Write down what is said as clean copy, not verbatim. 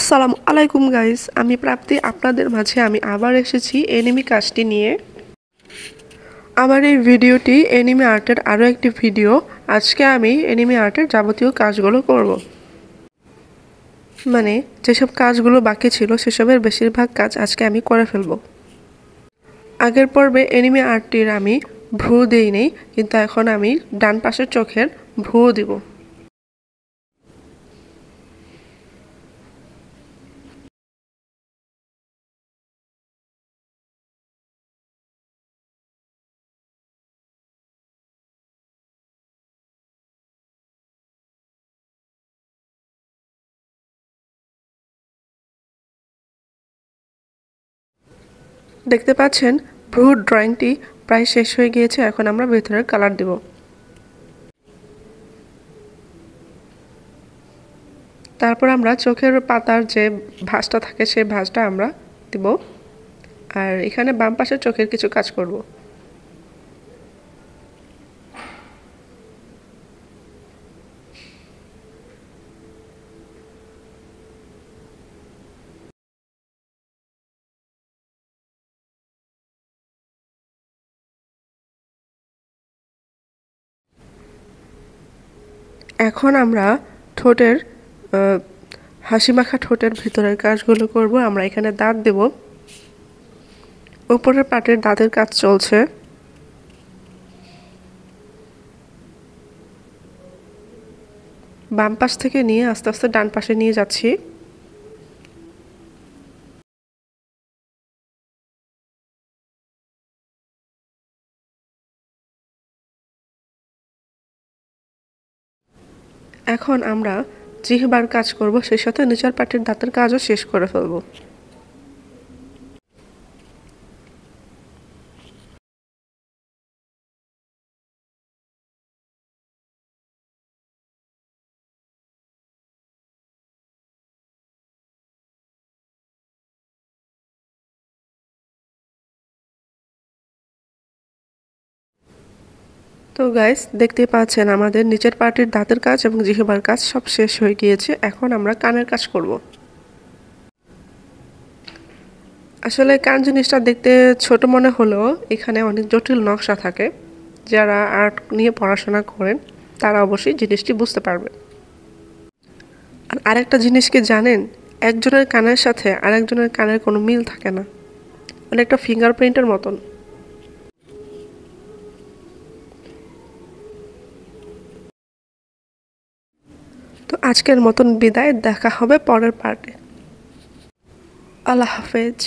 আসসালামু আলাইকুম গাইস, আমি প্রাপ্তি আপনাদের মাঝে আমি আবার এসেছি এনিমি কাজটি নিয়ে। আমার এই ভিডিওটি এনিমি আর্টের আরও একটি ভিডিও। আজকে আমি এনিমি আর্টের যাবতীয় কাজগুলো করব, মানে যেসব কাজগুলো বাকি ছিল সেসবের বেশিরভাগ কাজ আজকে আমি করে ফেলব। আগের পর্বে এনিমি আর্টটির আমি ভ্রু দিইনি, কিন্তু এখন আমি ডান পাশের চোখের ভ্রুও দিব। দেখতে পাচ্ছেন ভ্রুর ড্রয়িংটি প্রায় শেষ হয়ে গিয়েছে। এখন আমরা ভেতরের কালার দেব। তারপর আমরা চোখের পাতার যে ভাঁজটা থাকে সেই ভাঁজটা আমরা দিব, আর এখানে বাম পাশে চোখের কিছু কাজ করব। এখন আমরা ঠোঁটের হাসি মাখা ঠোঁটের ভিতরের কাজগুলো করব। আমরা এখানে দাঁত দেব। উপরের পাটের দাঁতের কাজ চলছে। বাম পাশ থেকে নিয়ে আস্তে আস্তে ডান পাশে নিয়ে যাচ্ছি। এখন আমরা জিহ্বার কাজ করব, সেই সাথে নিচের পাটের দাঁতের কাজও শেষ করে ফেলব। তো গাইস, দেখতেই পাচ্ছেন আমাদের নিচের পাটির দাঁতের কাজ এবং জিহ্বার কাজ সব শেষ হয়ে গিয়েছে। এখন আমরা কানের কাজ করব। আসলে কান জিনিসটা দেখতে ছোট মনে হলেও এখানে অনেক জটিল নকশা থাকে। যারা আর্ট নিয়ে পড়াশোনা করেন তারা অবশ্যই জিনিসটি বুঝতে পারবে। আর আরেকটা জিনিস কি জানেন, একজনের কানের সাথে আরেকজনের কানের কোনো মিল থাকে না, অনেকটা ফিঙ্গারপ্রিন্টের মতন। তো আজকের মতন বিদায়, দেখা হবে পরের পার্টে। আল্লাহ হাফেজ।